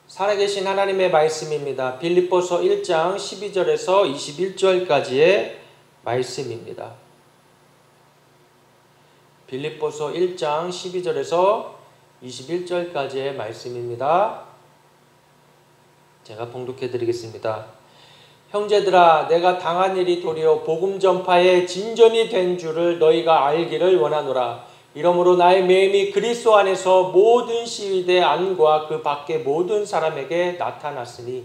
살아계신 하나님의 말씀입니다. 빌립보서 1장 12절에서 21절까지의 말씀입니다. 빌립보서 1장 12절에서 21절까지의 말씀입니다. 제가 봉독해 드리겠습니다. 형제들아, 내가 당한 일이 도리어 복음 전파에 진전이 된 줄을 너희가 알기를 원하노라. 이러므로 나의 매임이 그리스도 안에서 모든 시위대 안과 그 밖의 모든 사람에게 나타났으니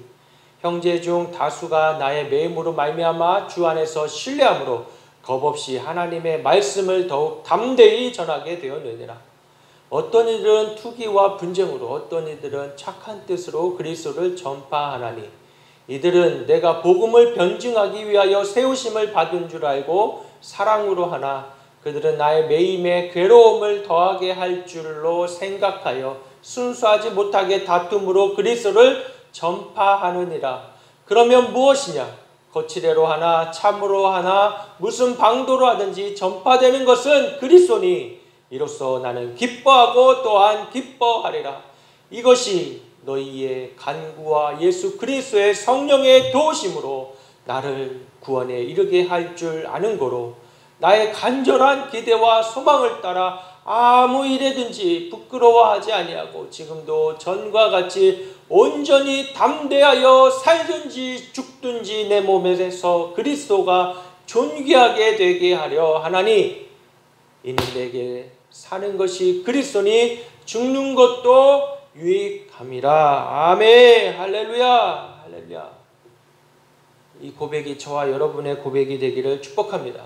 형제 중 다수가 나의 매임으로 말미암아 주 안에서 신뢰함으로 겁없이 하나님의 말씀을 더욱 담대히 전하게 되었느니라. 어떤 이들은 투기와 분쟁으로, 어떤 이들은 착한 뜻으로 그리스도를 전파하나니 이들은 내가 복음을 변증하기 위하여 세우심을 받은 줄 알고 사랑으로 하나 그들은 나의 매임에 괴로움을 더하게 할 줄로 생각하여 순수하지 못하게 다툼으로 그리스도를 전파하느니라. 그러면 무엇이냐? 거칠애로 하나 참으로 하나 무슨 방도로 하든지 전파되는 것은 그리스도니 이로써 나는 기뻐하고 또한 기뻐하리라. 이것이 너희의 간구와 예수 그리스도의 성령의 도우심으로 나를 구원에 이르게 할 줄 아는 거로 나의 간절한 기대와 소망을 따라 아무 일에든지 부끄러워하지 아니하고 지금도 전과 같이 온전히 담대하여 살든지 죽든지 내 몸에서 그리스도가 존귀하게 되게 하려 하나니 이는 내게 사는 것이 그리스도니 죽는 것도 유익함이라. 아멘. 할렐루야. 할렐루야. 이 고백이 저와 여러분의 고백이 되기를 축복합니다.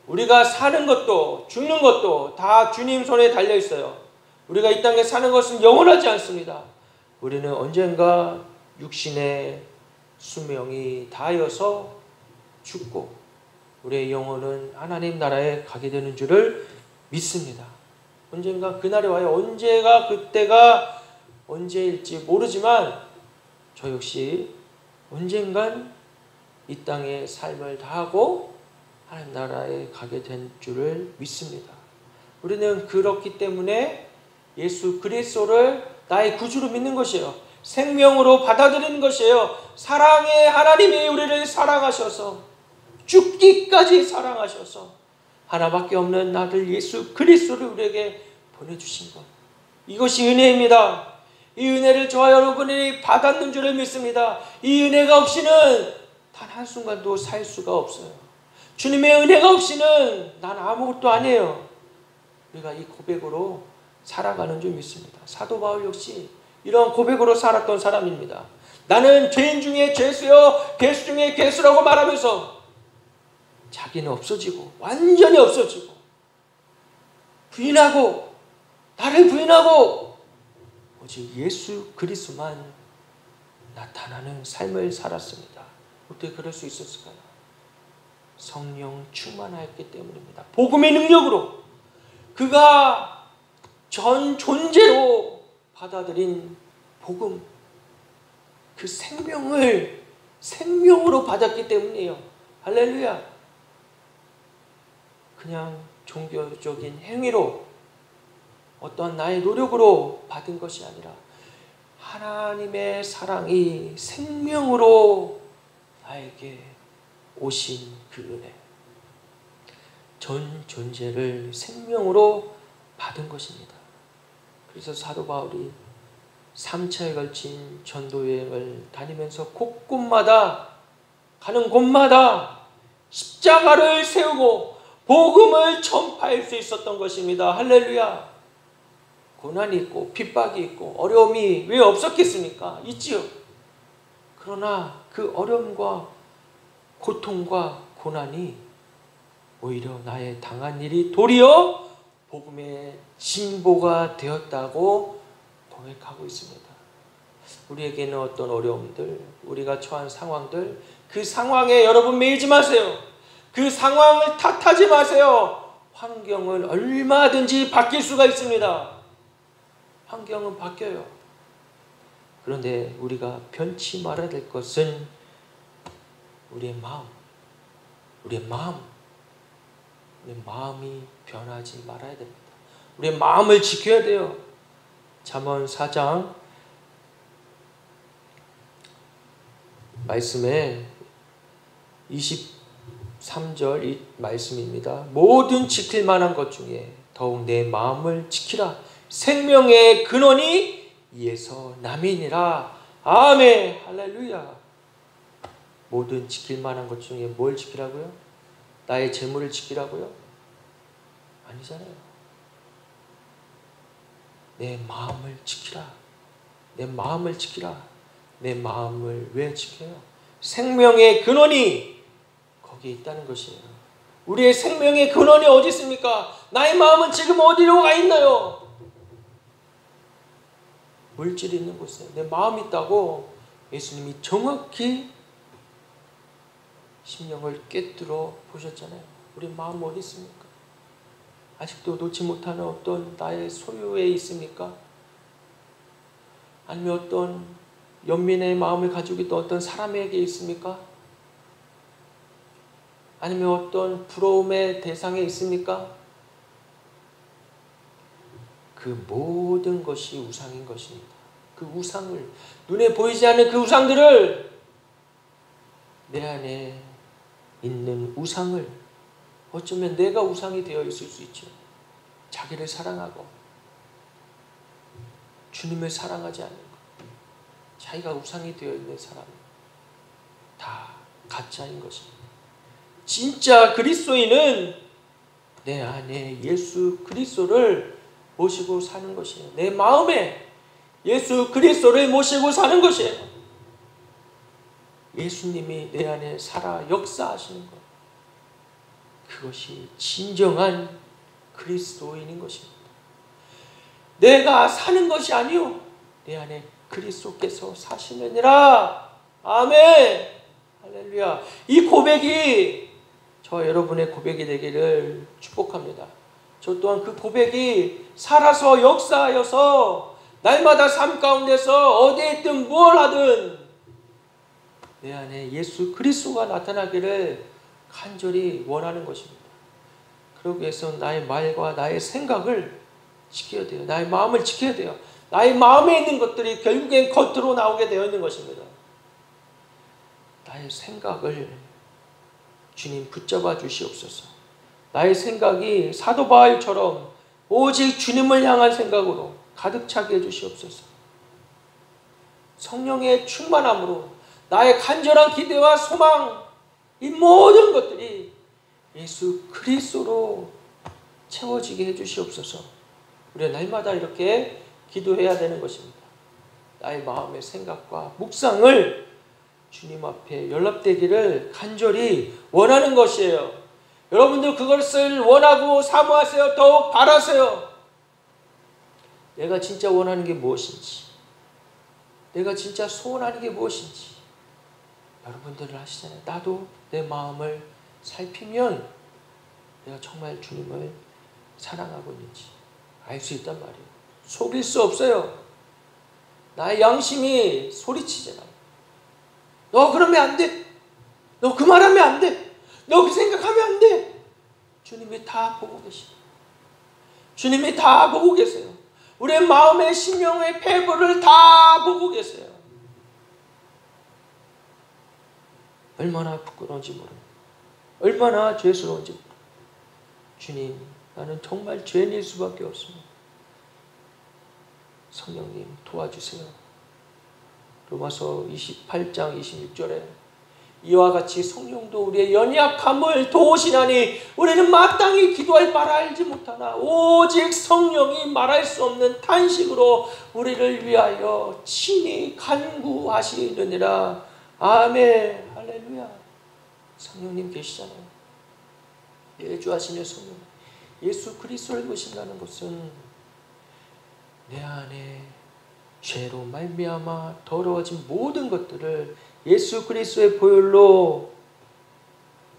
우리가 사는 것도 죽는 것도 다 주님 손에 달려 있어요. 우리가 이 땅에 사는 것은 영원하지 않습니다. 우리는 언젠가 육신의 수명이 다하여서 죽고 우리의 영혼은 하나님 나라에 가게 되는 줄을 믿습니다. 언젠가 그날이 와요. 언제가 그때가 언제일지 모르지만 저 역시 언젠간 이 땅의 삶을 다하고 하나님 나라에 가게 된 줄을 믿습니다. 우리는 그렇기 때문에 예수 그리스도를 나의 구주로 믿는 것이에요. 생명으로 받아들이는 것이에요. 사랑의 하나님이 우리를 사랑하셔서 죽기까지 사랑하셔서 하나밖에 없는 아들 예수 그리스도를 우리에게 보내주신 것. 이것이 은혜입니다. 이 은혜를 저와 여러분이 받았는 줄을 믿습니다. 이 은혜가 없이는 단 한순간도 살 수가 없어요. 주님의 은혜가 없이는 난 아무것도 아니에요. 우리가 이 고백으로 살아가는 줄 믿습니다. 사도 바울 역시 이런 고백으로 살았던 사람입니다. 나는 죄인 중에 죄수요 괴수 중에 괴수라고 말하면서 자기는 없어지고 완전히 없어지고 부인하고 나를 부인하고 오직 예수 그리스도만 나타나는 삶을 살았습니다. 어떻게 그럴 수 있었을까요? 성령 충만하였기 때문입니다. 복음의 능력으로 그가 전 존재로 받아들인 복음, 그 생명을 생명으로 받았기 때문이에요. 할렐루야. 그냥 종교적인 행위로 어떠한 나의 노력으로 받은 것이 아니라 하나님의 사랑이 생명으로 나에게 오신 그 은혜, 전 존재를 생명으로 받은 것입니다. 그래서 사도 바울이 3차에 걸친 전도여행을 다니면서 곳곳마다 가는 곳마다 십자가를 세우고 복음을 전파할 수 있었던 것입니다. 할렐루야. 고난이 있고 핍박이 있고 어려움이 왜 없었겠습니까? 있지요. 그러나 그 어려움과 고통과 고난이 오히려 나의 당한 일이 도리어 복음의 진보가 되었다고 고백하고 있습니다. 우리에게는 어떤 어려움들, 우리가 처한 상황들, 그 상황에 여러분 매이지 마세요. 그 상황을 탓하지 마세요. 환경은 얼마든지 바뀔 수가 있습니다. 환경은 바뀌어요. 그런데 우리가 변치 말아야 될 것은 우리의 마음이 변하지 말아야 됩니다. 우리의 마음을 지켜야 돼요. 잠언 4장 말씀에 23절 이 말씀입니다. 모든 지킬 만한 것 중에 더욱 내 마음을 지키라. 생명의 근원이 이에서 남이니라. 아멘. 할렐루야. 모든 지킬 만한 것 중에 뭘 지키라고요? 나의 재물을 지키라고요? 아니잖아요. 내 마음을 지키라. 내 마음을 지키라. 내 마음을 왜 지켜요? 생명의 근원이 거기에 있다는 것이에요. 우리의 생명의 근원이 어디 있습니까? 나의 마음은 지금 어디로 가 있나요? 물질이 있는 곳에 내 마음이 있다고 예수님이 정확히 심령을 꿰뚫어 보셨잖아요. 우리 마음 어디 있습니까? 아직도 놓지 못하는 어떤 나의 소유에 있습니까? 아니면 어떤 연민의 마음을 가지고 있던 어떤 사람에게 있습니까? 아니면 어떤 부러움의 대상에 있습니까? 그 모든 것이 우상인 것입니다. 그 우상을, 눈에 보이지 않는 그 우상들을, 내 안에 있는 우상을, 어쩌면 내가 우상이 되어 있을 수 있죠. 자기를 사랑하고 주님을 사랑하지 않는 것, 자기가 우상이 되어 있는 사람, 다 가짜인 것입니다. 진짜 그리스도인은 내 안에 예수 그리스도를 모시고 사는 것이에요. 내 마음에 예수 그리스도를 모시고 사는 것이에요. 예수님이 내 안에 살아 역사하시는 것, 그것이 진정한 그리스도인인 것입니다. 내가 사는 것이 아니요, 내 안에 그리스도께서 사시느니라. 아멘. 할렐루야. 이 고백이 저 여러분의 고백이 되기를 축복합니다. 저 또한 그 고백이 살아서 역사하여서 날마다 삶 가운데서 어디에 있든 뭘 하든 내 안에 예수 그리스도가 나타나기를 간절히 원하는 것입니다. 그러기 위해서 나의 말과 나의 생각을 지켜야 돼요. 나의 마음을 지켜야 돼요. 나의 마음에 있는 것들이 결국엔 겉으로 나오게 되어 있는 것입니다. 나의 생각을 주님 붙잡아 주시옵소서. 나의 생각이 사도 바울처럼 오직 주님을 향한 생각으로 가득 차게 해주시옵소서. 성령의 충만함으로 나의 간절한 기대와 소망, 이 모든 것들이 예수 그리스도로 채워지게 해주시옵소서. 우리가 날마다 이렇게 기도해야 되는 것입니다. 나의 마음의 생각과 묵상을 주님 앞에 연락되기를 간절히 원하는 것이에요. 여러분들 그것을 원하고 사모하세요. 더욱 바라세요. 내가 진짜 원하는 게 무엇인지, 내가 진짜 소원하는 게 무엇인지 여러분들은 아시잖아요. 나도 내 마음을 살피면 내가 정말 주님을 사랑하고 있는지 알 수 있단 말이에요. 속일 수 없어요. 나의 양심이 소리치잖아요. 너 그러면 안 돼. 너 그 말하면 안 돼. 너 그 생각하면 안 돼. 주님이 다 보고 계시죠. 주님이 다 보고 계세요. 우리의 마음의 심령의 패부를 다 보고 계세요. 얼마나 부끄러운지 모릅니다. 얼마나 죄스러운지 모릅니다. 주님, 나는 정말 죄인일 수밖에 없습니다. 성령님 도와주세요. 로마서 28장 26절에 이와 같이 성령도 우리의 연약함을 도우시나니 우리는 마땅히 기도할 바를 알지 못하나 오직 성령이 말할 수 없는 탄식으로 우리를 위하여 친히 간구하시느니라. 아멘. 할렐루야. 성령님 계시잖아요. 예주하시는 성령, 예수 그리스도를 모신다는 것은 내 안에 죄로 말미암아 더러워진 모든 것들을 예수 그리스도의 보혈로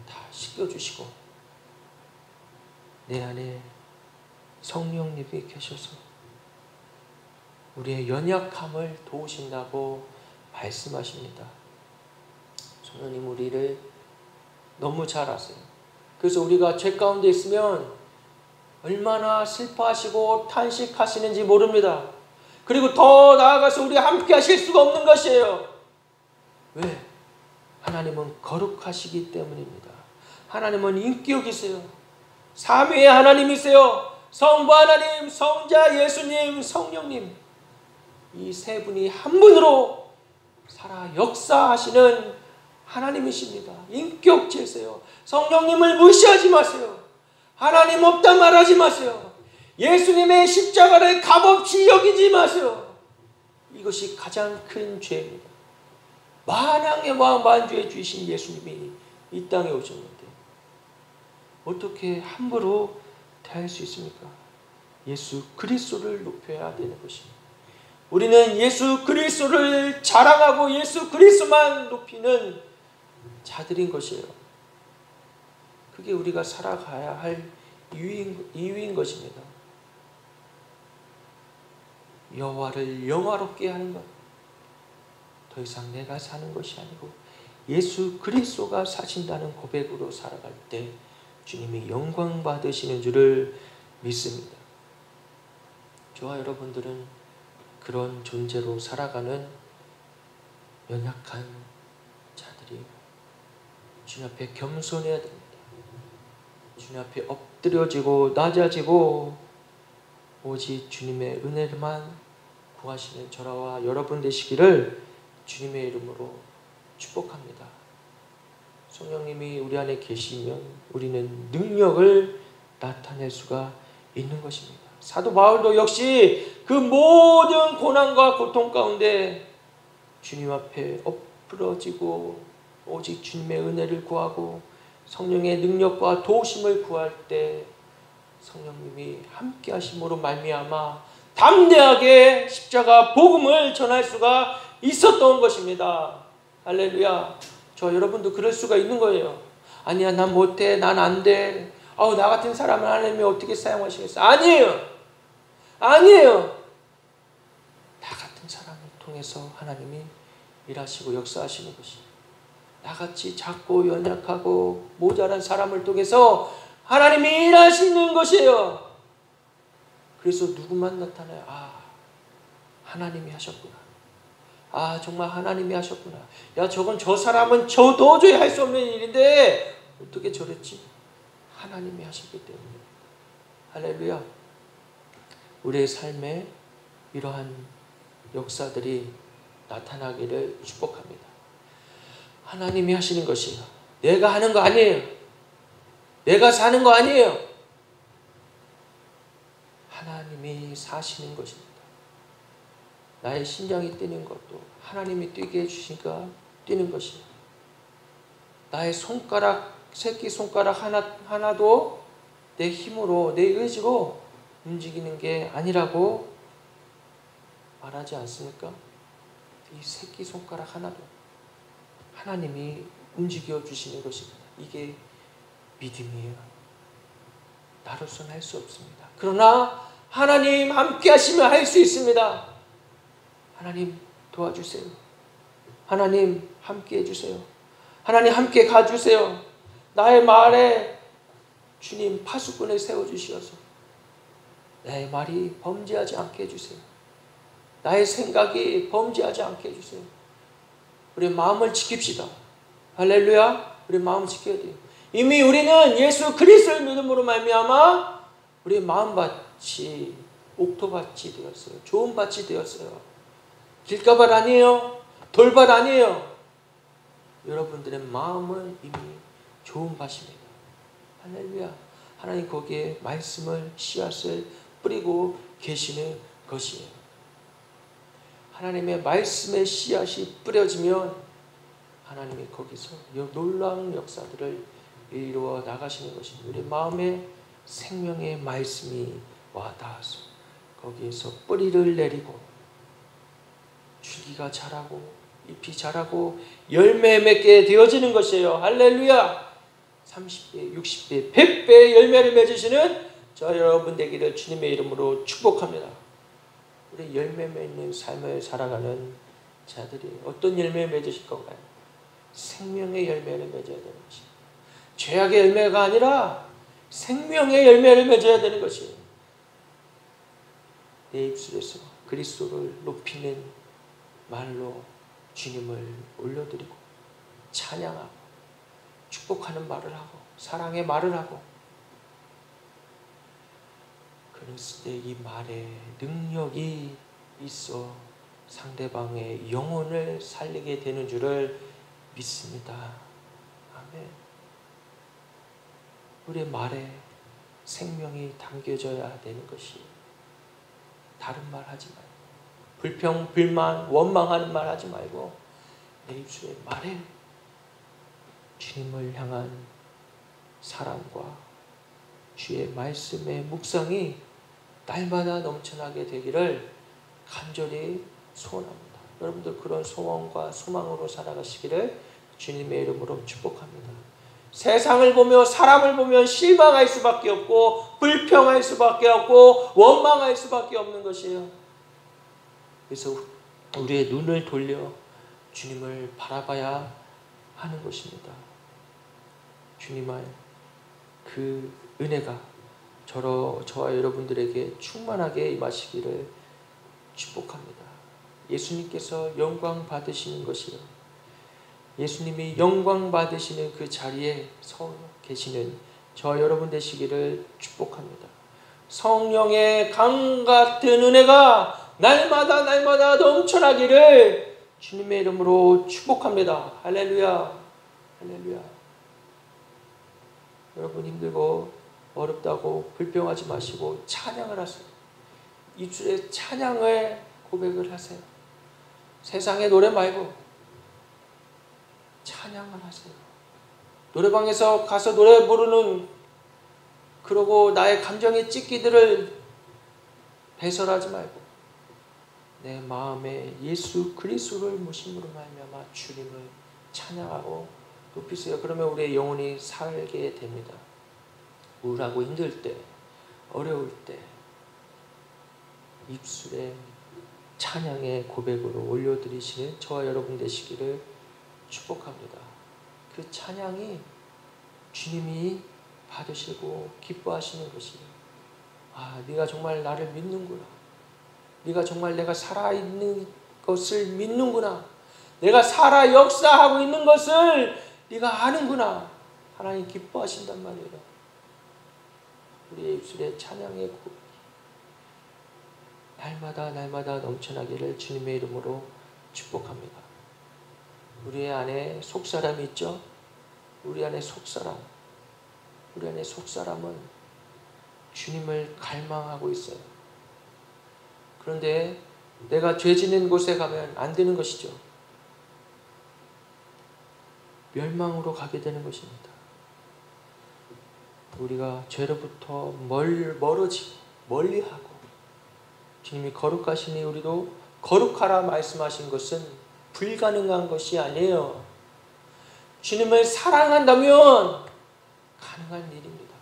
다 씻겨주시고 내 안에 성령님이 계셔서 우리의 연약함을 도우신다고 말씀하십니다. 성령님 우리를 너무 잘 아세요. 그래서 우리가 죄 가운데 있으면 얼마나 슬퍼하시고 탄식하시는지 모릅니다. 그리고 더 나아가서 우리가 함께 하실 수가 없는 것이에요. 왜? 하나님은 거룩하시기 때문입니다. 하나님은 인격이세요. 삼위의 하나님이세요. 성부 하나님, 성자 예수님, 성령님, 이 세 분이 한 분으로 살아 역사하시는 하나님이십니다. 인격체세요. 성령님을 무시하지 마세요. 하나님 없다 말하지 마세요. 예수님의 십자가를 값없이 여기지 마세요. 이것이 가장 큰 죄입니다. 만왕의 왕 만주의 주이신 예수님이 이 땅에 오셨는데 어떻게 함부로 대할 수 있습니까? 예수 그리스도를 높여야 되는 것입니다. 우리는 예수 그리스도를 자랑하고 예수 그리스도만 높이는 자들인 것이에요. 그게 우리가 살아가야 할 이유인 것입니다. 여호와를 영화롭게 하는 것, 더 이상 내가 사는 것이 아니고 예수 그리스도가 사신다는 고백으로 살아갈 때 주님이 영광 받으시는 줄을 믿습니다. 저와 여러분들은 그런 존재로 살아가는 연약한 자들이 주님 앞에 겸손해야 됩니다. 주님 앞에 엎드려지고 낮아지고 오직 주님의 은혜만 구하시는 저와 여러분 되시기를 주님의 이름으로 축복합니다. 성령님이 우리 안에 계시면 우리는 능력을 나타낼 수가 있는 것입니다. 사도 바울도 역시 그 모든 고난과 고통 가운데 주님 앞에 엎드러지고 오직 주님의 은혜를 구하고 성령의 능력과 도우심을 구할 때 성령님이 함께 하심으로 말미암아 담대하게 십자가 복음을 전할 수가 있었던 것입니다. 할렐루야. 저 여러분도 그럴 수가 있는 거예요. 아니야, 난 못해, 난 안 돼. 나 같은 사람을 하나님이 어떻게 사용하시겠어? 아니에요. 아니에요. 나 같은 사람을 통해서 하나님이 일하시고 역사하시는 것이, 나같이 작고 연약하고 모자란 사람을 통해서 하나님이 일하시는 것이에요. 그래서 누구만 나타나요? 하나님이 하셨구나. 정말 하나님이 하셨구나. 야, 저건 저 사람은 도저히 할 수 없는 일인데 어떻게 저랬지? 하나님이 하셨기 때문에. 할렐루야. 우리의 삶에 이러한 역사들이 나타나기를 축복합니다. 하나님이 하시는 것이에요. 내가 하는 거 아니에요. 내가 사는 거 아니에요. 하나님이 사시는 것입니다. 나의 심장이 뛰는 것도 하나님이 뛰게 해주시니까 뛰는 것이에요. 나의 손가락, 새끼 손가락 하나도 내 힘으로, 내 의지로 움직이는 게 아니라고 말하지 않습니까? 이 새끼 손가락 하나도 하나님이 움직여 주시는 것입니다. 이게 믿음이에요. 나로서는 할 수 없습니다. 그러나 하나님 함께 하시면 할 수 있습니다. 하나님 도와주세요. 하나님 함께 해주세요. 하나님 함께 가주세요. 나의 말에 주님 파수꾼을 세워주시어서 나의 말이 범죄하지 않게 해주세요. 나의 생각이 범죄하지 않게 해주세요. 우리 마음을 지킵시다. 할렐루야. 우리 마음을 지켜야 돼요. 이미 우리는 예수 그리스도의 믿음으로 말미암아 우리 마음밭이 옥토밭이 되었어요. 좋은 밭이 되었어요. 길가밭 아니에요. 돌밭 아니에요. 여러분들의 마음은 이미 좋은 밭입니다. 할렐루야. 하나님 거기에 말씀을, 씨앗을 뿌리고 계시는 것이에요. 하나님의 말씀의 씨앗이 뿌려지면 하나님이 거기서 놀라운 역사들을 이루어 나가시는 것입니다. 우리 마음에 생명의 말씀이 와 닿아서 거기에서 뿌리를 내리고 줄기가 자라고 잎이 자라고 열매 맺게 되어지는 것이에요. 할렐루야. 30배, 60배, 100배의 열매를 맺으시는 저 여러분 되기를 주님의 이름으로 축복합니다. 우리 열매 맺는 삶을 살아가는 자들이 어떤 열매를 맺으실 건가요? 생명의 열매를 맺어야 되는 것입니다. 죄악의 열매가 아니라 생명의 열매를 맺어야 되는 것이에요. 내 입술에서 그리스도를 높이는 말로 주님을 올려드리고 찬양하고 축복하는 말을 하고 사랑의 말을 하고, 그랬을 때 이 말에 능력이 있어 상대방의 영혼을 살리게 되는 줄을 믿습니다. 아멘. 우리의 말에 생명이 담겨져야 되는 것이, 다른 말 하지 말고, 불평, 불만, 원망하는 말 하지 말고 내 입술의 말에 주님을 향한 사랑과 주의 말씀의 묵상이 날마다 넘쳐나게 되기를 간절히 소원합니다. 여러분들 그런 소원과 소망으로 살아가시기를 주님의 이름으로 축복합니다. 세상을 보며 사람을 보며 실망할 수밖에 없고 불평할 수밖에 없고 원망할 수밖에 없는 것이에요. 그래서 우리의 눈을 돌려 주님을 바라봐야 하는 것입니다. 주님의 그 은혜가 저와 여러분들에게 충만하게 임하시기를 축복합니다. 예수님께서 영광 받으시는 것이요, 예수님이 영광 받으시는 그 자리에 서 계시는 저와 여러분 되시기를 축복합니다. 성령의 강 같은 은혜가 날마다 넘쳐나기를 주님의 이름으로 축복합니다. 할렐루야, 할렐루야. 여러분 힘들고 어렵다고 불평하지 마시고 찬양을 하세요. 입술에 찬양을 고백을 하세요. 세상의 노래 말고 찬양을 하세요. 노래방에서 가서 노래 부르는, 그러고 나의 감정의 찢기들을 배설하지 말고 내 마음에 예수 그리스도를 모심으로 말미암아 주님을 찬양하고 높이세요. 그러면 우리의 영혼이 살게 됩니다. 우울하고 힘들 때, 어려울 때 입술에 찬양의 고백으로 올려드리시는 저와 여러분 되시기를 축복합니다. 그 찬양이 주님이 받으시고 기뻐하시는 것이에요. 아, 네가 정말 나를 믿는구나. 네가 정말 내가 살아있는 것을 믿는구나. 내가 살아 역사하고 있는 것을 네가 아는구나. 하나님 기뻐하신단 말이에요. 우리의 입술에 찬양의 고백 날마다 넘쳐나기를 주님의 이름으로 축복합니다. 우리 안에 속사람이 있죠? 우리 안에 속사람. 우리 안에 속사람은 주님을 갈망하고 있어요. 그런데 내가 죄 짓는 곳에 가면 안 되는 것이죠. 멸망으로 가게 되는 것입니다. 우리가 죄로부터 멀어지고 멀리하고, 주님이 거룩하시니 우리도 거룩하라 말씀하신 것은 불가능한 것이 아니에요. 주님을 사랑한다면 가능한 일입니다.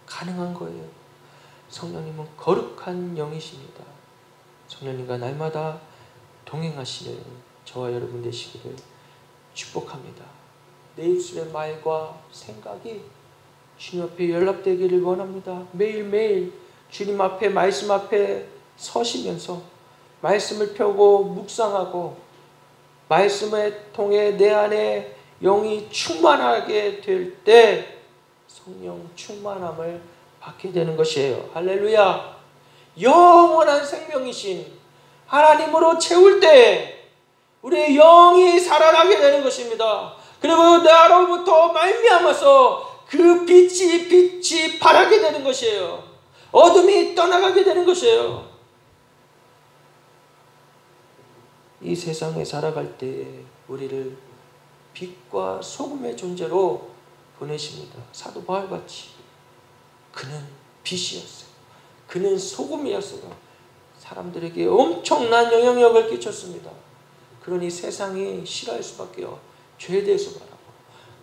가능한 거예요. 성령님은 거룩한 영이십니다. 성령님과 날마다 동행하시는 저와 여러분 되시기를 축복합니다. 내 입술의 말과 생각이 주님 앞에 연락되기를 원합니다. 매일매일 주님 앞에, 말씀 앞에 서시면서 말씀을 펴고 묵상하고 말씀을 통해 내 안에 영이 충만하게 될 때 성령 충만함을 받게 되는 것이에요. 할렐루야. 영원한 생명이신 하나님으로 채울 때 우리의 영이 살아나게 되는 것입니다. 그리고 나로부터 말미암아서 그 빛이 바라게 되는 것이에요. 어둠이 떠나가게 되는 것이에요. 이 세상에 살아갈 때 우리를 빛과 소금의 존재로 보내십니다. 사도 바울같이 그는 빛이었어요. 그는 소금이었어요. 사람들에게 엄청난 영향력을 끼쳤습니다. 그러니 세상이 싫어할 수밖에요. 죄에 대해서 말하고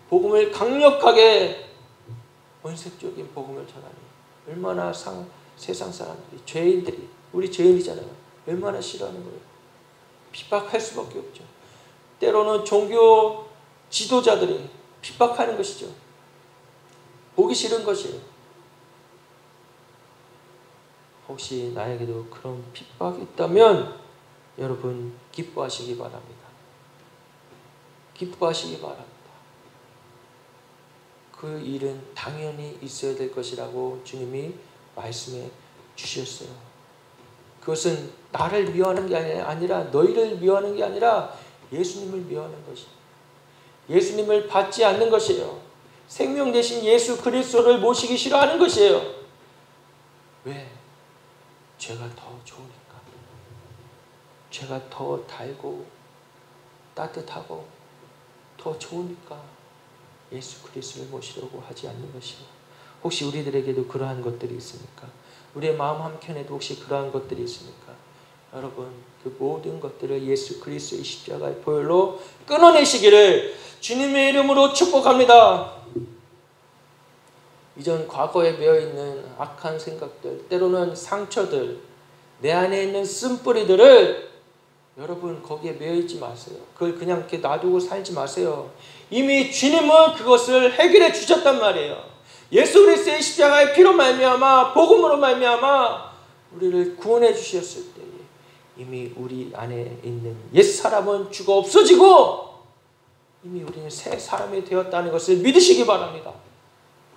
복음을 강력하게 원색적인 복음을 전하니 얼마나 세상 사람들이, 죄인들이, 우리 죄인이잖아요. 얼마나 싫어하는 거예요. 핍박할 수밖에 없죠. 때로는 종교 지도자들이 핍박하는 것이죠. 보기 싫은 것이에요. 혹시 나에게도 그런 핍박이 있다면 여러분 기뻐하시기 바랍니다. 기뻐하시기 바랍니다. 그 일은 당연히 있어야 될 것이라고 주님이 말씀해 주셨어요. 그것은 나를 미워하는 게 아니라 너희를 미워하는 게 아니라 예수님을 미워하는 것이에요. 예수님을 받지 않는 것이에요. 생명 대신 예수 그리스도를 모시기 싫어하는 것이에요. 왜? 죄가 더 좋으니까. 죄가 더 달고 따뜻하고 더 좋으니까 예수 그리스도를 모시려고 하지 않는 것이에요. 혹시 우리들에게도 그러한 것들이 있습니까? 우리의 마음 한켠에도 혹시 그러한 것들이 있습니까? 여러분, 그 모든 것들을 예수 그리스도의 십자가의 보혈로 끊어내시기를 주님의 이름으로 축복합니다. 이전 과거에 배어있는 악한 생각들, 때로는 상처들, 내 안에 있는 쓴뿌리들을 여러분 거기에 매여있지 마세요. 그걸 그냥 이렇게 놔두고 살지 마세요. 이미 주님은 그것을 해결해 주셨단 말이에요. 예수 그리스도의 십자가의 피로 말미암아 복음으로 말미암아 우리를 구원해 주셨을 때에 이미 우리 안에 있는 옛사람은 죽어 없어지고 이미 우리는 새 사람이 되었다는 것을 믿으시기 바랍니다.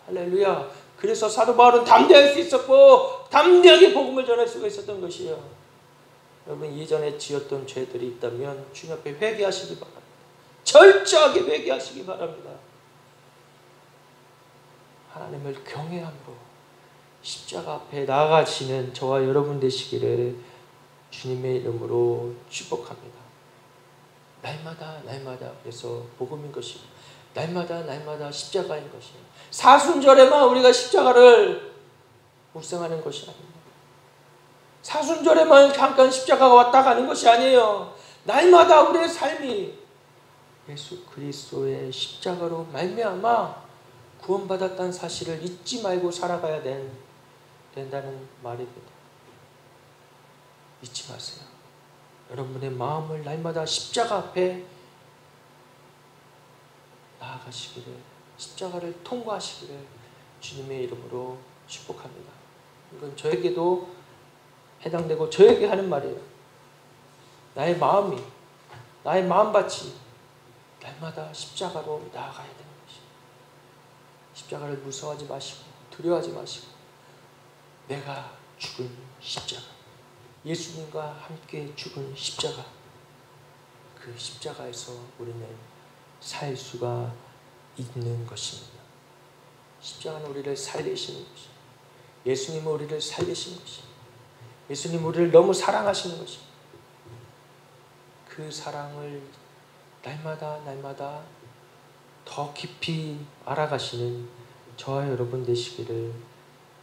할렐루야. 그래서 사도 바울은 담대할 수 있었고 담대하게 복음을 전할 수가 있었던 것이에요. 여러분, 이전에 지었던 죄들이 있다면 주님 앞에 회개하시기 바랍니다. 철저하게 회개하시기 바랍니다. 하나님을 경외함으로 십자가 앞에 나아가시는 저와 여러분 되시기를 주님의 이름으로 축복합니다. 날마다 그래서 복음인 것이고 날마다 십자가인 것이에요. 사순절에만 우리가 십자가를 묵상하는 것이 아닙니다. 사순절에만 잠깐 십자가가 왔다 가는 것이 아니에요. 날마다 우리의 삶이 예수 그리스도의 십자가로 말미암아 구원받았다는 사실을 잊지 말고 살아가야 된다는 말입니다. 잊지 마세요. 여러분의 마음을 날마다 십자가 앞에 나아가시기를, 십자가를 통과하시기를 주님의 이름으로 축복합니다. 이건 저에게도 해당되고 저에게 하는 말이에요. 나의 마음이, 나의 마음밭이 날마다 십자가로 나아가야 되는 것이에요. 십자가를 무서워하지 마시고 두려워하지 마시고 내가 죽은 십자가, 예수님과 함께 죽은 십자가, 그 십자가에서 우리는 살 수가 있는 것입니다. 십자가는 우리를 살리시는 것입니다. 예수님은 우리를 살리시는 것입니다. 예수님은 우리를 너무 사랑하시는 것입니다. 그 사랑을 날마다 더 깊이 알아가시는 저와 여러분 되시기를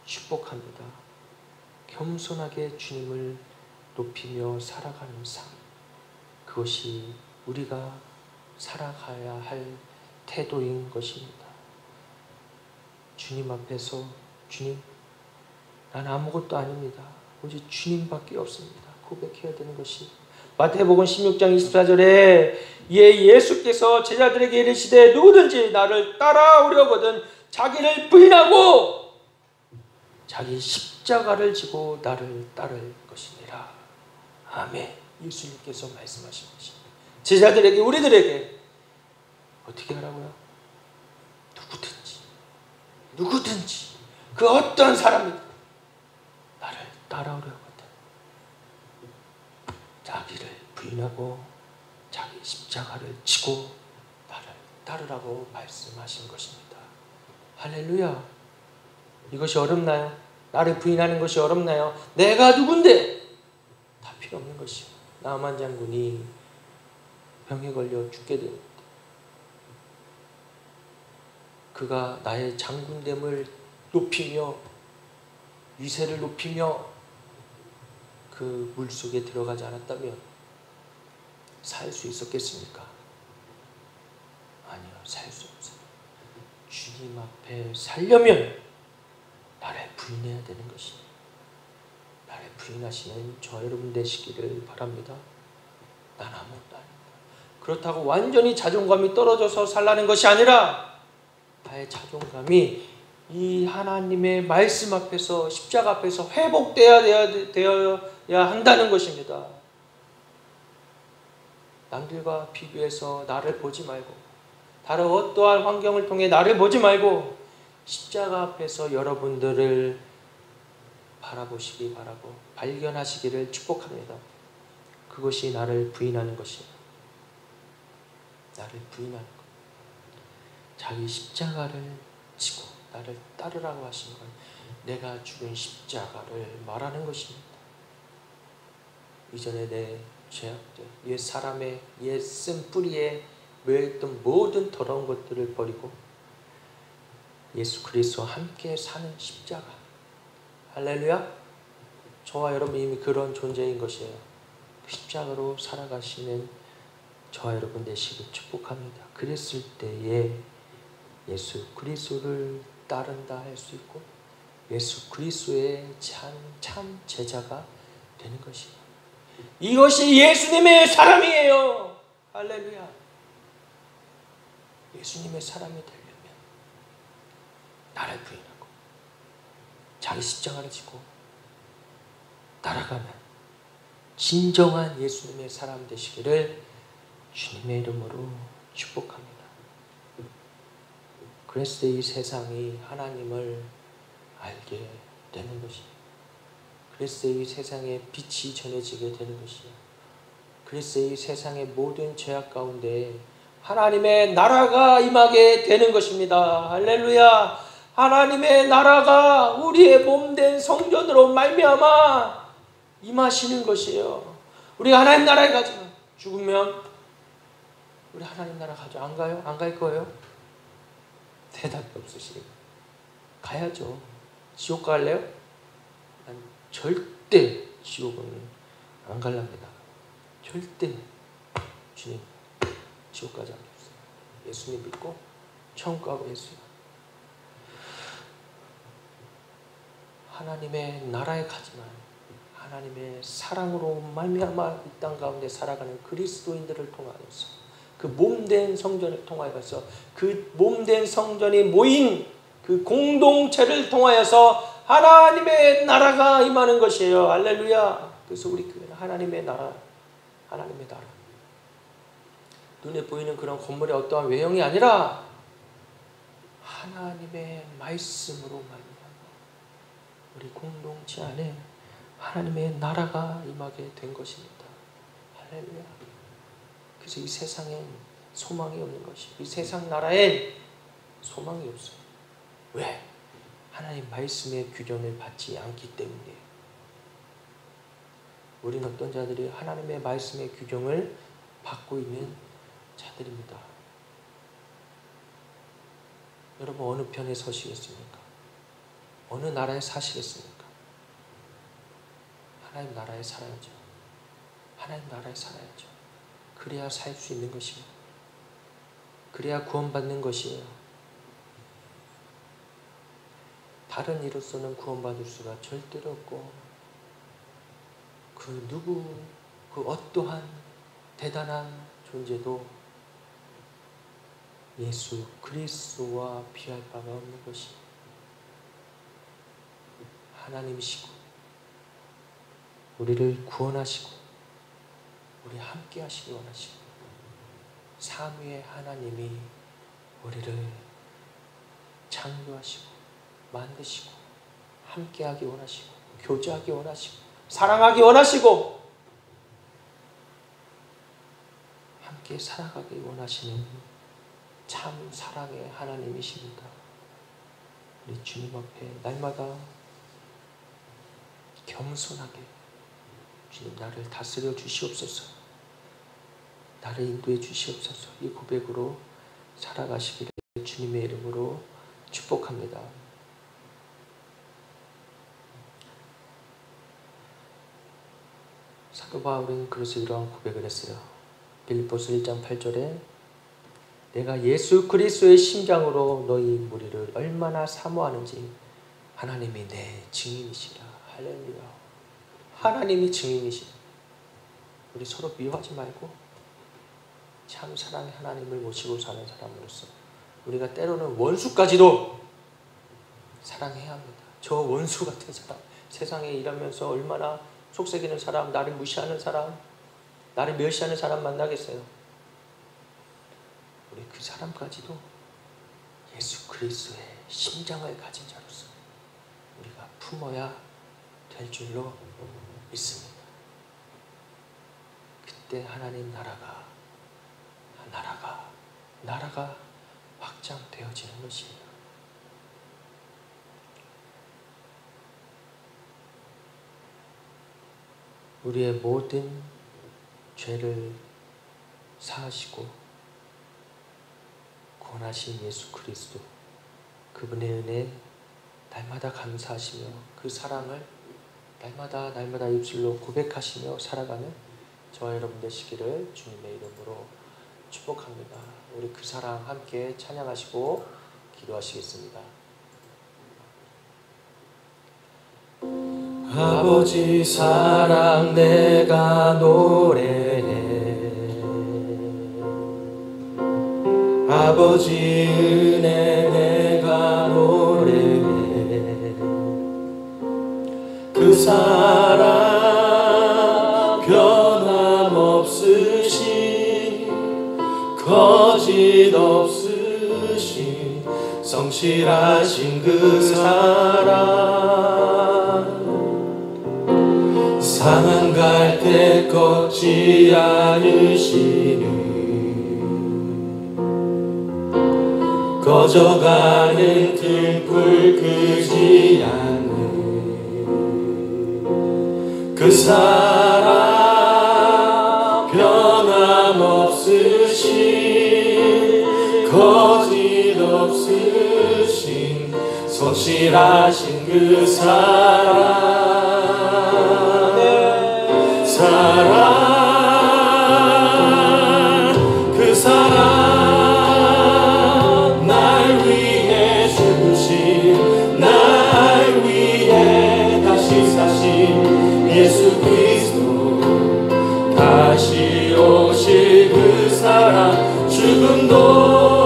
축복합니다. 겸손하게 주님을 높이며 살아가는 삶, 그것이 우리가 살아가야 할 태도인 것입니다. 주님 앞에서 주님, 난 아무것도 아닙니다. 오직 주님밖에 없습니다. 고백해야 되는 것이 마태복음 16장 24절에 예수께서 제자들에게 이르시되 누구든지 나를 따라오려거든 자기를 부인하고 자기 십자가를 지고 나를 따를 것이니라. 아멘. 예수님께서 말씀하신 것입니다. 제자들에게, 우리들에게 어떻게 하라고요? 누구든지 그 어떤 사람이든 나를 따라오려거든 자기를 부인하고 자기 십자가를 지고 나를 따르라고 말씀하신 것입니다. 할렐루야. 이것이 어렵나요? 나를 부인하는 것이 어렵나요? 내가 누군데? 다 필요 없는 것이요. 나만 장군이 병에 걸려 죽게 됩니다. 그가 나의 장군됨을 높이며 위세를 높이며 그 물속에 들어가지 않았다면 살 수 있었겠습니까? 아니요, 살 수 없어요. 주님 앞에 살려면 나를 부인해야 되는 것입니다. 나를 부인하시는 저 여러분 되시기를 바랍니다. 난 아무것도 아닙니다. 그렇다고 완전히 자존감이 떨어져서 살라는 것이 아니라 나의 자존감이 이 하나님의 말씀 앞에서, 십자가 앞에서 회복되어야 한다는 것입니다. 남들과 비교해서 나를 보지 말고, 다른 어떠한 환경을 통해 나를 보지 말고 십자가 앞에서 여러분들을 바라보시기 바라고 발견하시기를 축복합니다. 그것이 나를 부인하는 것이에요. 나를 부인하는 것. 자기 십자가를 지고 나를 따르라고 하신 건 내가 죽은 십자가를 말하는 것입니다. 이전에 내 죄악들, 옛 사람의 옛 쓴뿌리에 맺었던 모든 더러운 것들을 버리고 예수 그리스도와 함께 사는 십자가. 할렐루야. 저와 여러분 이미 그런 존재인 것이에요. 십자가로 살아가시는 저와 여러분 되시길 축복합니다. 그랬을 때에 예수 그리스도를 따른다 할 수 있고 예수 그리스도의 참 제자가 되는 것이에요. 이것이 예수님의 사람이에요. 할렐루야. 예수님의 사람이 되려면 나를 부인하고 자기 십자가를 지고 따라가는 진정한 예수님의 사람 되시기를 주님의 이름으로 축복합니다. 그래서 이 세상이 하나님을 알게 되는 것이에요. 그래서 이 세상에 빛이 전해지게 되는 것이에요. 그래서 이 세상의 모든 죄악 가운데 하나님의 나라가 임하게 되는 것입니다. 할렐루야. 하나님의 나라가 우리의 몸된 성전으로 말미암아 임하시는 것이에요. 우리가 하나님 나라에 가지만 죽으면 우리 하나님 나라 가죠. 안 가요? 안 갈 거예요? 대답이 없으시니까 가야죠. 지옥 갈래요? 난 절대 지옥은 안 갈랍니다. 절대 주님 지옥 가지 않겠어요. 예수님 믿고 천국 가고 예수님 하나님의 나라에 가지만 하나님의 사랑으로 말미암아 이 땅 가운데 살아가는 그리스도인들을 통하여서 그 몸된 성전을 통하여서 그 몸된 성전이 모인 그 공동체를 통하여서 하나님의 나라가 임하는 것이에요. 할렐루야. 그래서 우리 교회는 하나님의 나라, 하나님의 나라. 눈에 보이는 그런 건물의 어떠한 외형이 아니라 하나님의 말씀으로 말미암아 우리 공동체 안에 하나님의 나라가 임하게 된 것입니다. 할렐루야. 그래서 이 세상엔 소망이 없는 것이, 이 세상 나라엔 소망이 없어요. 왜? 하나님 말씀의 규정을 받지 않기 때문이에요. 우리는 어떤 자들이 하나님의 말씀의 규정을 받고 있는 자들입니다. 여러분 어느 편에 서시겠습니까? 어느 나라에 사시겠습니까? 하나님 나라에 살아야죠. 하나님 나라에 살아야죠. 그래야 살 수 있는 것입니다. 그래야 구원받는 것이에요. 다른 이로서는 구원받을 수가 절대로 없고 그 누구, 그 어떠한 대단한 존재도 예수 그리스도와 비할 바가 없는 것이 하나님이시고 우리를 구원하시고 우리 함께 하시기 원하시고 삼위의 하나님이 우리를 창조하시고 만드시고 함께하기 원하시고 교제하기 원하시고 사랑하기 원하시고 함께 살아가기 원하시는 참 사랑의 하나님이십니다. 우리 주님 앞에 날마다 겸손하게 주님 나를 다스려 주시옵소서. 나를 인도해 주시옵소서. 이 고백으로 살아가시기를 주님의 이름으로 축복합니다. 사도 바울은 그래서 이러한 고백을 했어요. 빌립보서 1장 8절에 내가 예수 그리스도의 심장으로 너희 무리를 얼마나 사모하는지 하나님이 내 증인이시라. 할렐루야. 하나님이 증인이시라. 우리 서로 미워하지 말고 참 사랑의 하나님을 모시고 사는 사람으로서 우리가 때로는 원수까지도 사랑해야 합니다. 저 원수 같은 사람, 세상에 일하면서 얼마나 속썩이는 사람, 나를 무시하는 사람, 나를 멸시하는 사람 만나겠어요? 우리 그 사람까지도 예수 그리스도의 심장을 가진 자로서 우리가 품어야 될 줄로 믿습니다. 그때 하나님 나라가 확장되어지는 것입니다. 우리의 모든 죄를 사하시고 구원하신 예수 그리스도, 그분의 은혜 날마다 감사하시며 그 사랑을 날마다 입술로 고백하시며 살아가는 저와 여러분 되시기를 주님의 이름으로 축복합니다. 우리 그 사랑 함께 찬양하시고 기도하시겠습니다. 아버지 사랑 내가 노래해, 아버지 은혜 내가 노래해, 그 사랑 변함없으신 거짓 없으신 성실하신 그 사랑, 상한 갈 때 꺾지 않으시니 꺼져가는 등불 끄지 않는 그 사랑 변함없으신 거짓 없으신 성실하신 그 사랑, 그 사랑 날 위해 죽으신, 날 위해 다시 사신 예수 그리스도, 다시 오실 그 사랑, 죽음도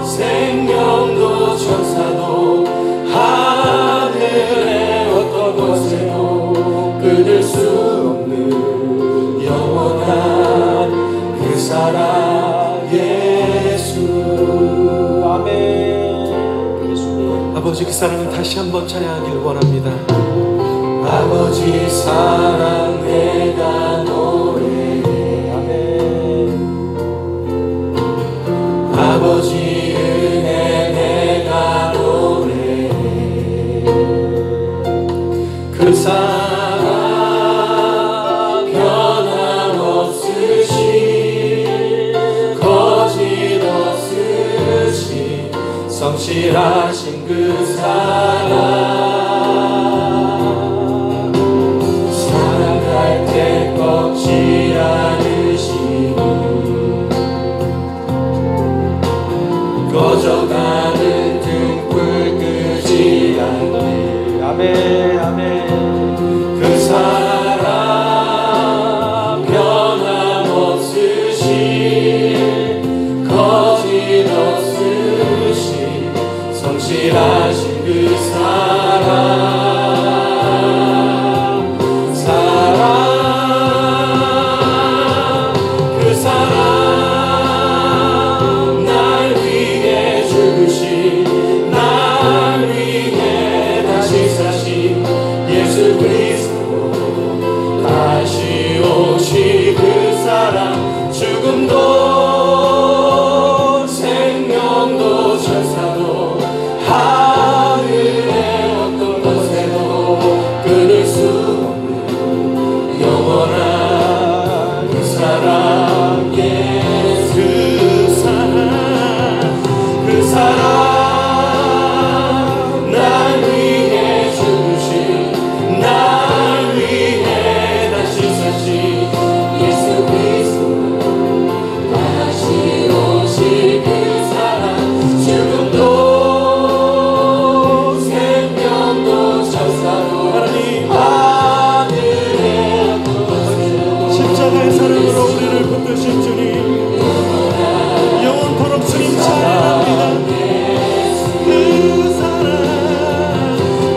생명도 천사도 하늘의 어떤 곳에도 끊을 수 없는 영원한 그 사랑 예수. 아멘. 예수님. 아버지 그 사랑을 다시 한번 찬양하길 원합니다. 아버지 사랑 내가 노래해, 아멘. 아버지 은혜 내가 노래해, 그 사랑 변함없으신 거짓 없으신 성실하신 그 사랑, 사랑할 때 꺾지 않으시니 꺼져가는 등불 끄지 않는, 아멘 아멘. 그 사랑 변함없으신 거짓 없으신 성실하신 그 사랑, 그 사랑 날 위해 죽으신, 날 위해 다시 사신 예수 그리스도, 다시 오실 그 사랑, 죽음도 생명도 천사도 하늘의 어떤 곳에도 끊을 수 없는 영원한 그 사랑 예수. 그 사랑 날 위해 죽으신, 날 위해 다시 사신 예수 그리스도, 다시 오실 그 사랑, 죽음도 생명도 천사도 하늘의 어떤 곳에도 십자가의 사랑으로 우리를 붙드신 주님, 영원토록 주님 찬양합니다.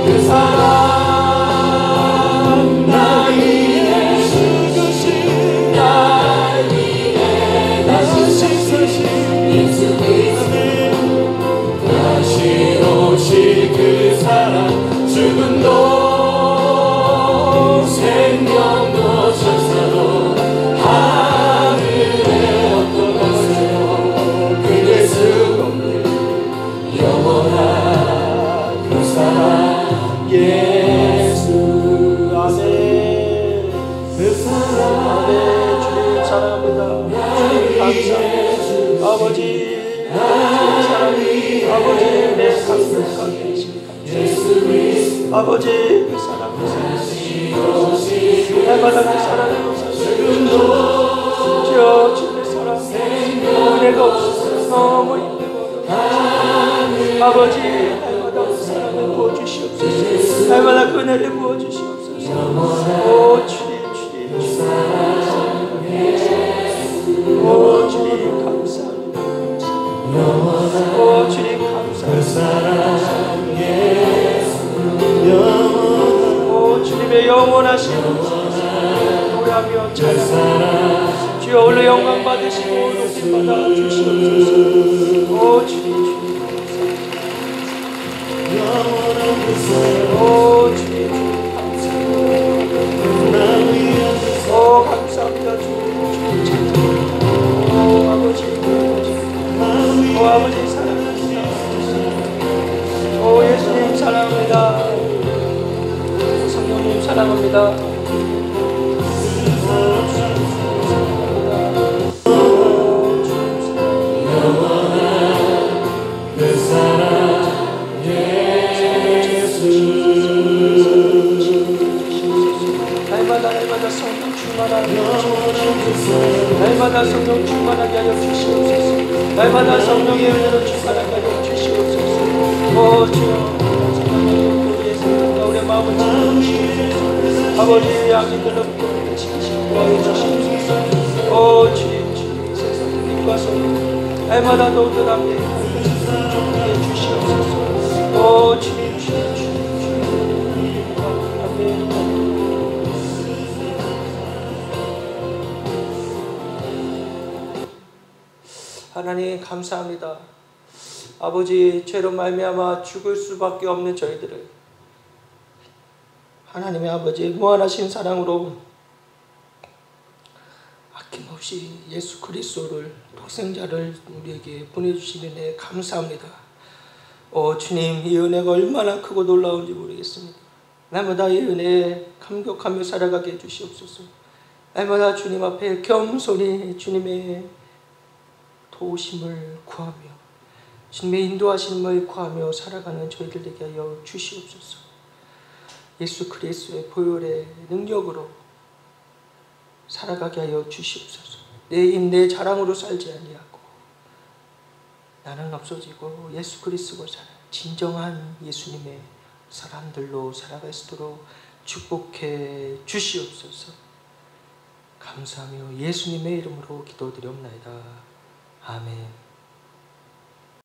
그 사랑 날 위해 죽으신, 감사합니다. 아버지 사랑, 아버지 내 감격하게 하시니 감사합니다. 아버지 그 사랑을 날마다 그 사랑을 주여 주님의 사랑 은혜가 없어서 너무 힘들고 아버지 날마다 그 사랑을 부어주시옵소서. 날마다 그 은혜를 부어주시옵소서. 오 주님 오 주님 감사합니다. 오 주님 감사합니다. 오 주님의 영원하신 노래하며 찬양합니다. 주여 오늘 영광 받으시고 높임 받아 주시옵소서. 오 주님 오 주님 감사합니다. 오 감사합니다. 주님 오 아버지 오 아버지 사랑합니다. 오 예수님 사랑합니다. 성령님 사랑합니다. 날마다 성령 충만하게 날마다 성령 충만하게 하여 주시옵소서. 날마다 성령의 은혜로 충만하게 하여 주시옵소서. 오 주여 우리의 생각과 우리의 마음을 지켜주시옵소서. 아버지 악인들로부터 우리를 지키시고 하여 주시옵소서. 오 주님 세상의 빛과 성령 날마다 더욱더 남게 해 주시옵소서. 오 주님 하나님 감사합니다. 아버지 죄로 말미암아 죽을 수밖에 없는 저희들을 하나님의 아버지 무한하신 사랑으로 아낌없이 예수 그리스도를 독생자를 우리에게 보내주신 은혜 감사합니다. 주님 이 은혜가 얼마나 크고 놀라운지 모르겠습니다. 날마다 이 은혜에 감격하며 살아가게 해주시옵소서. 날마다 주님 앞에 겸손히 주님의 도우심을 구하며 주님의 인도하심을 구하며 살아가는 저희들에게 하여 주시옵소서. 예수 그리스도의 보혈의 능력으로 살아가게 하여 주시옵소서. 내 힘, 내 자랑으로 살지 아니하고 나는 없어지고 예수 그리스도가 사는 진정한 예수님의 사람들로 살아갈 수 있도록 축복해 주시옵소서. 감사하며 예수님의 이름으로 기도드리옵나이다. 아멘.